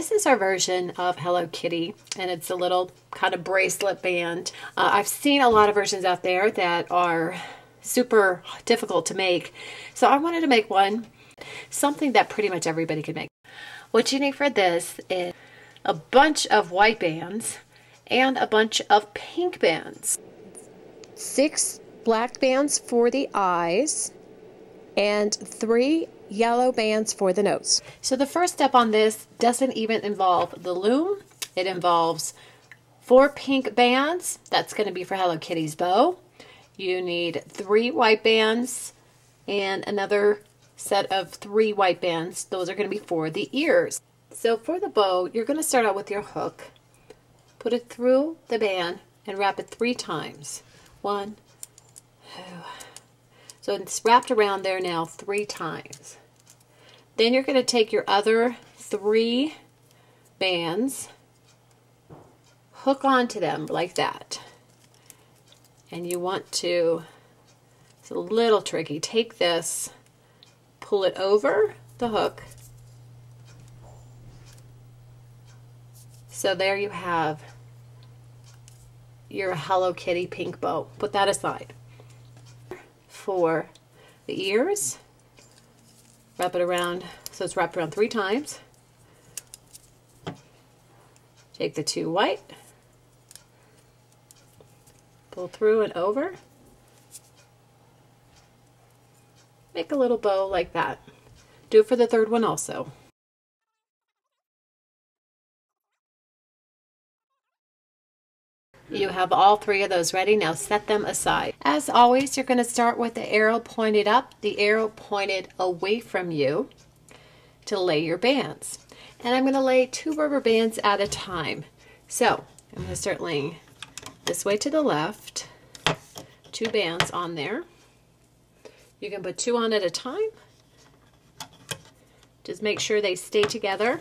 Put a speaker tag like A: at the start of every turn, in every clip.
A: this is our version of Hello Kitty, and it's a little kind of bracelet band. I've seen a lot of versions out there that are super difficult to make, so I wanted to make one, something that pretty much everybody can make. What you need for this is a bunch of white bands and a bunch of pink bands. 6 black bands for the eyes and 3 yellow bands for the nose. So the first step on this doesn't even involve the loom. It involves 4 pink bands. That's going to be for Hello Kitty's bow. You need 3 white bands and another set of 3 white bands. Those are going to be for the ears. So for the bow, you're going to start out with your hook, put it through the band, and wrap it 3 times. 1, 2. So it's wrapped around there now 3 times. Then you're going to take your other 3 bands, hook onto them like that. And you want to, it's a little tricky, take this, pull it over the hook. So there you have your Hello Kitty pink bow. Put that aside. For the ears, wrap it around, so it's wrapped around 3 times. Take the 2 white, pull through and over. Make a little bow like that. Do it for the 3rd one also. You have all 3 of those ready. Now set them aside. As always, you're going to start with the arrow pointed up, the arrow pointed away from you to lay your bands. And I'm going to lay 2 rubber bands at a time. So I'm going to start laying this way to the left, 2 bands on there. You can put 2 on at a time. Just make sure they stay together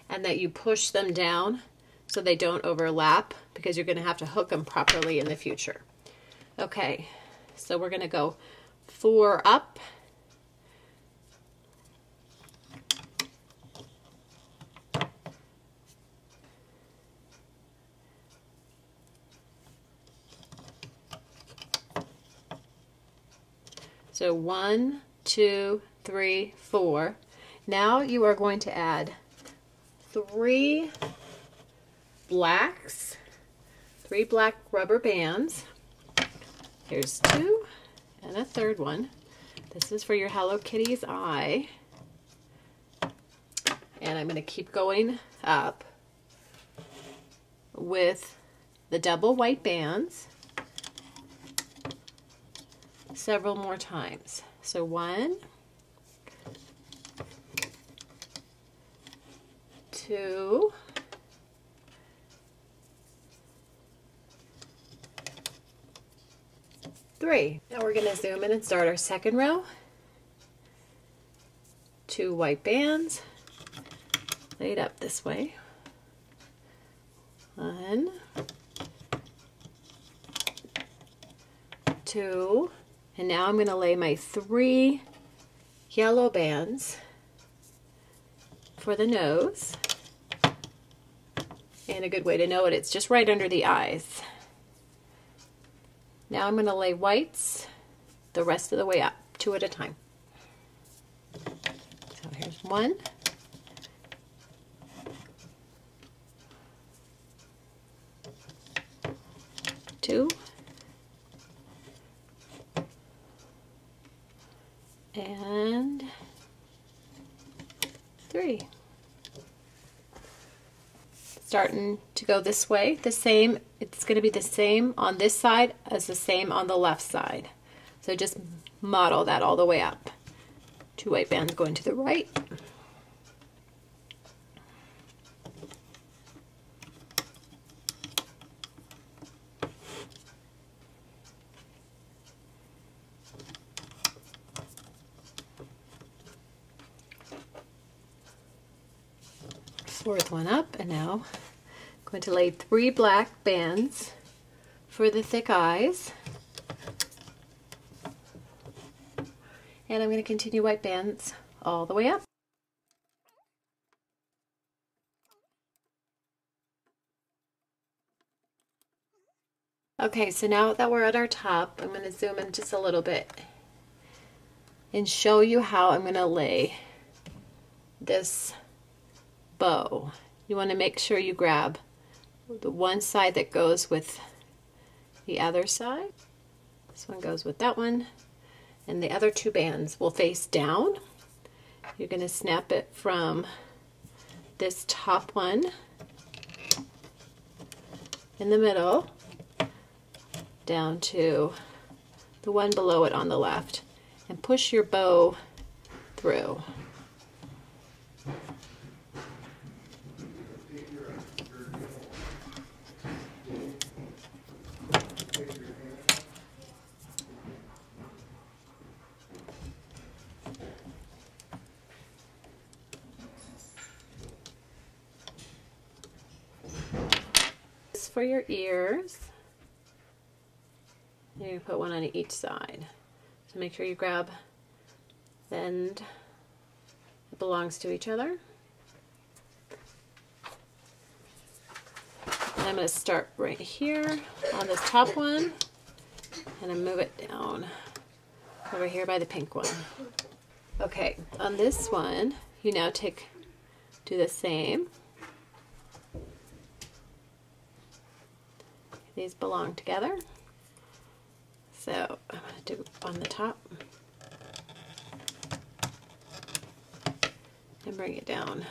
A: and that you push them down so they don't overlap, because you're going to have to hook them properly in the future. Okay, so we're going to go 4 up, so 1, 2, 3, 4. Now you are going to add 3 blacks, 3 black rubber bands. Here's 2 and a 3rd one. This is for your Hello Kitty's eye. And I'm going to keep going up with the double white bands several more times. So 1, 2, 3. Now we're going to zoom in and start our 2nd row. 2 white bands laid up this way. 1, 2, and now I'm going to lay my 3 yellow bands for the nose. And a good way to know it, it's just right under the eyes. Now I'm going to lay whites the rest of the way up, 2 at a time. So here's 1, 2, and 3. Starting to go this way, the same, it's going to be the same on this side as the same on the left side. So just model that all the way up. 2 white bands going to the right. Fourth one up, and now I'm going to lay 3 black bands for the thick eyes. And I'm going to continue white bands all the way up. Okay, so now that we're at our top, I'm going to zoom in just a little bit and show you how I'm going to lay this bow. You want to make sure you grab the one side that goes with the other side. This one goes with that one, and the other two bands will face down. You're going to snap it from this top one in the middle down to the one below it on the left, and push your bow through. This for your ears. You're going to put one on each side. So make sure you grab the end that belongs to each other. And I'm going to start right here on this top one, and I move it down over here by the pink one. Okay, on this one, you now do the same. These belong together. So I'm going to do on the top and bring it down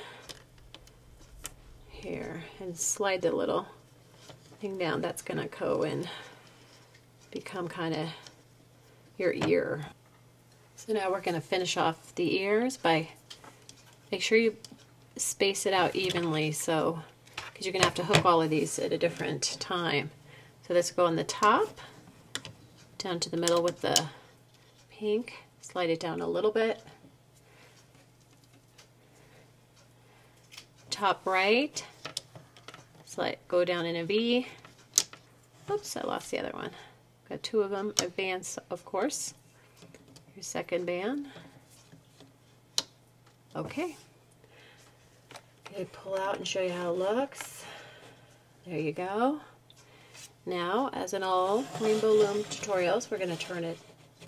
A: here and slide the little thing down. That's going to go and become kind of your ear. So now we're going to finish off the ears by, make sure you space it out evenly, so because you're going to have to hook all of these at a different time. So this will go on the top, down to the middle with the pink, slide it down a little bit. Top right, go down in a V. Oops, I lost the other one. Got two of them, advance, of course. Your second band. Okay. Okay, pull out and show you how it looks. There you go. Now, as in all Rainbow Loom tutorials, we're going to turn it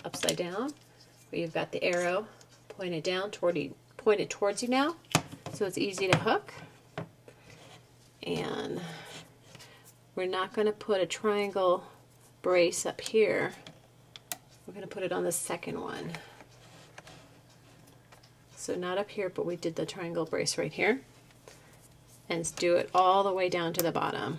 A: upside down, where you've got the arrow pointed down pointed towards you now, so it's easy to hook. And we're not going to put a triangle brace up here. We're going to put it on the second one. So not up here, but we did the triangle brace right here. And do it all the way down to the bottom.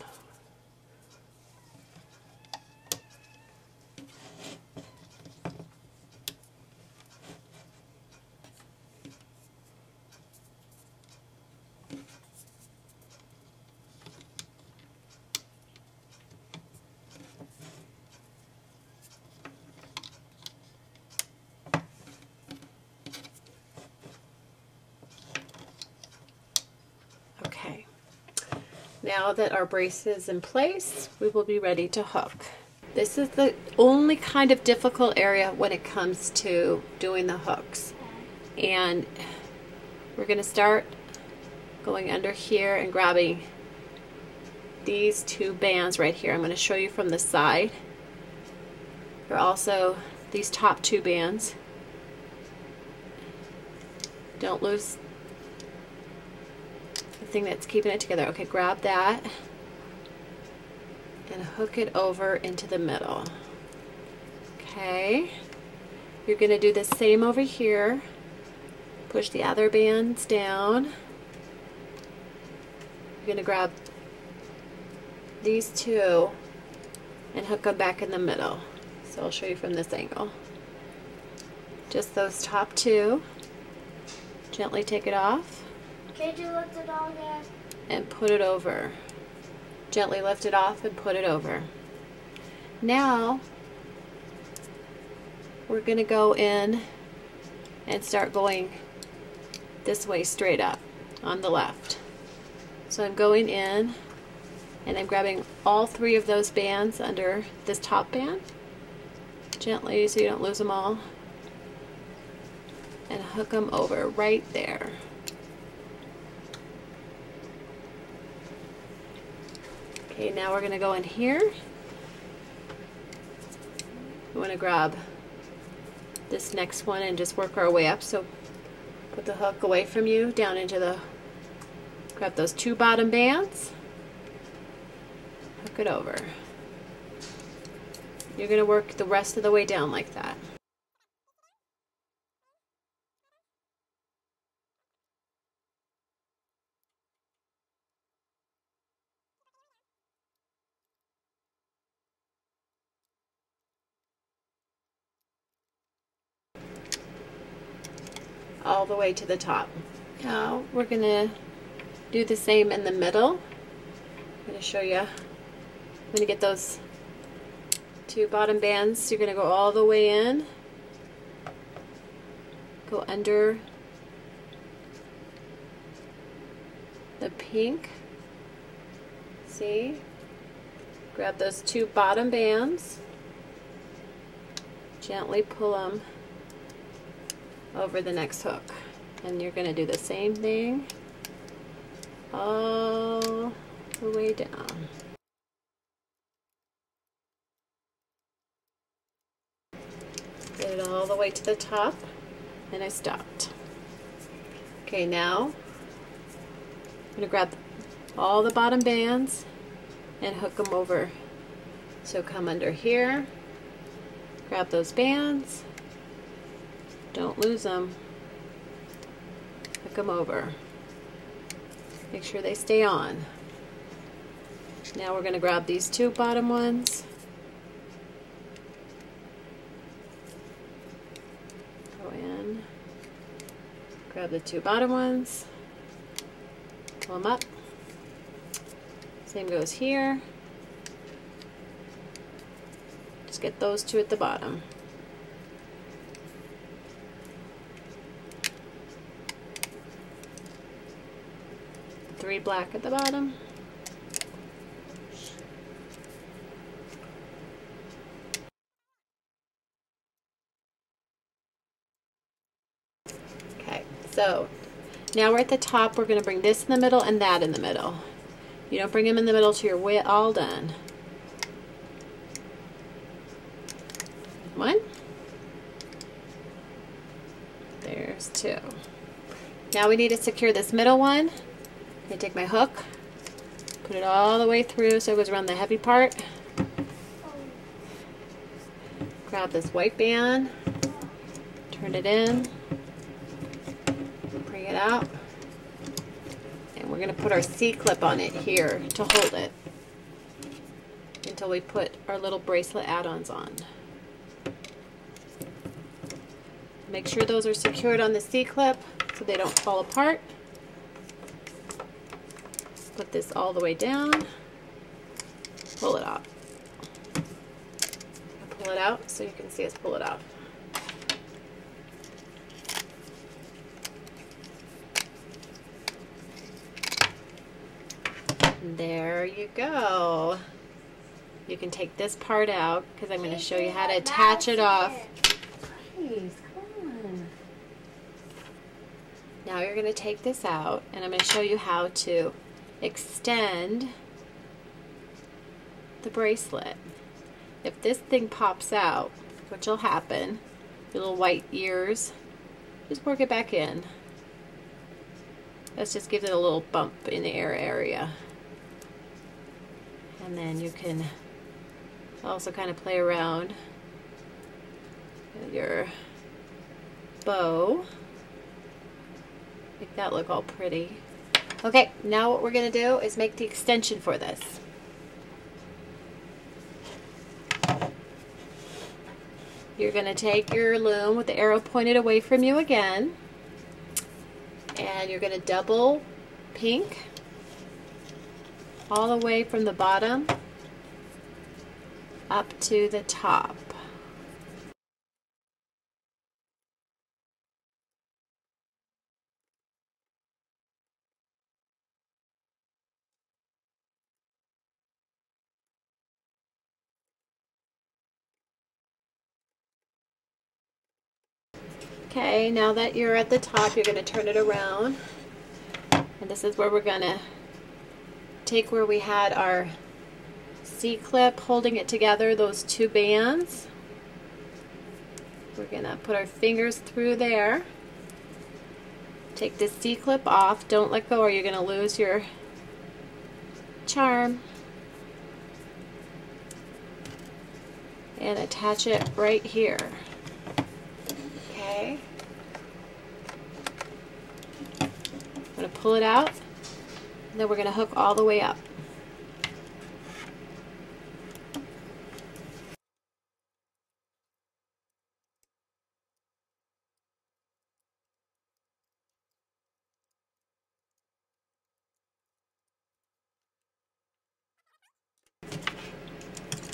A: Now that our brace is in place, we will be ready to hook. This is the only kind of difficult area when it comes to doing the hooks. And we're going to start going under here and grabbing these two bands right here. I'm going to show you from the side. There are also these top two bands. Don't lose thing that's keeping it together. Okay, grab that and hook it over into the middle. Okay, you're going to do the same over here. Push the other bands down. You're going to grab these two and hook them back in the middle. So I'll show you from this angle. Just those top two. Gently take it off.
B: Can't you lift it all again?
A: And put it over. Gently lift it off and put it over. Now we're going to go in and start going this way straight up on the left. So I'm going in and I'm grabbing all three of those bands under this top band, gently so you don't lose them all, and hook them over right there. Okay, now we're going to go in here we want to grab this next one and just work our way up. So put the hook away from you, down into the, grab those 2 bottom bands, hook it over. You're going to work the rest of the way down like that. All the way to the top. Now we're going to do the same in the middle. I'm going to show you. I'm going to get those 2 bottom bands. You're going to go all the way in, go under the pink. See? Grab those 2 bottom bands, gently pull them over the next hook, and you're going to do the same thing all the way down. Get it all the way to the top, and I stopped. Okay, now I'm going to grab all the bottom bands and hook them over. So come under here, grab those bands, don't lose them, hook them over. Make sure they stay on. Now we're going to grab these 2 bottom ones, go in, grab the 2 bottom ones, pull them up. Same goes here. Just get those 2 at the bottom. 3 black at the bottom. Okay, so now we're at the top. We're going to bring this in the middle and that in the middle. You don't bring them in the middle till you're all done. 1. There's 2. Now we need to secure this middle one. I take my hook, put it all the way through so it goes around the heavy part. Grab this white band, turn it in, bring it out, and we're going to put our C-clip on it here to hold it until we put our little bracelet add-ons on. Make sure those are secured on the C-clip so they don't fall apart. Put this all the way down, pull it out. Pull it out so you can see us pull it out. There you go. You can take this part out because I'm going to show you how to attach it off. Please, come on. Now you're going to take this out and I'm going to show you how to extend the bracelet. If this thing pops out, which will happen, the little white ears, just work it back in. Let's just give it a little bump in the air area. And then you can also kind of play around with your bow. Make that look all pretty. Okay, now what we're going to do is make the extension for this. You're going to take your loom with the arrow pointed away from you again, and you're going to double pink all the way from the bottom up to the top. Okay, now that you're at the top, you're going to turn it around, and this is where we're going to take where we had our C-clip holding it together, those 2 bands. We're gonna put our fingers through there. Take this C-clip off. Don't let go or you're gonna lose your charm. And attach it right here. Okay. I'm gonna pull it out, and then we're gonna hook all the way up.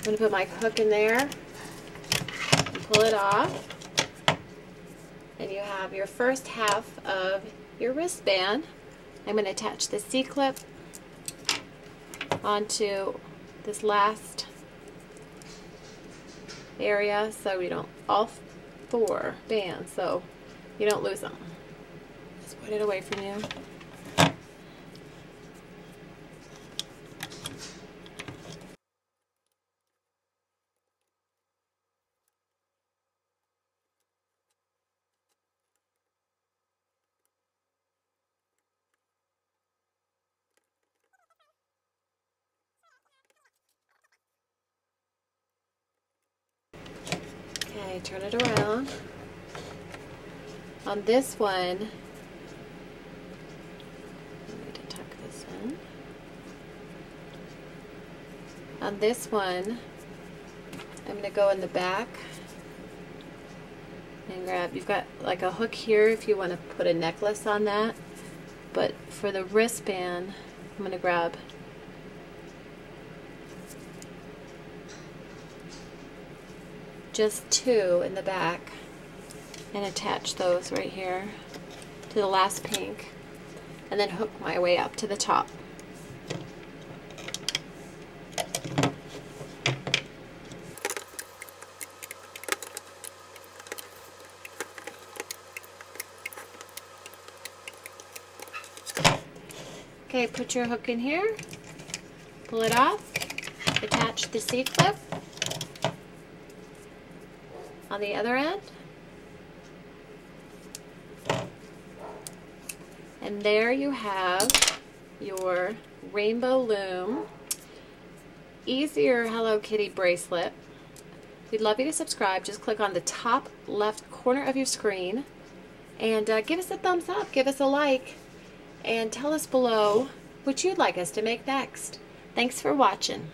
A: I'm going to put my hook in there and pull it off, and you have your first half of your wristband. I'm going to attach the C-clip onto this last area so we don't, all 4 bands, so you don't lose them. Just put it away from you. Okay, turn it around. On this one, I'm going to tuck this in. On this one, I'm going to go in the back and grab, you've got like a hook here if you want to put a necklace on that, but for the wristband, I'm going to grab just 2 in the back and attach those right here to the last pink, and then hook my way up to the top. Okay, put your hook in here, pull it off, attach the C-clip on the other end, and there you have your Rainbow Loom Easier Hello Kitty bracelet. We'd love you to subscribe. Just click on the top left corner of your screen and give us a thumbs up, give us a like, and tell us below what you'd like us to make next. Thanks for watching.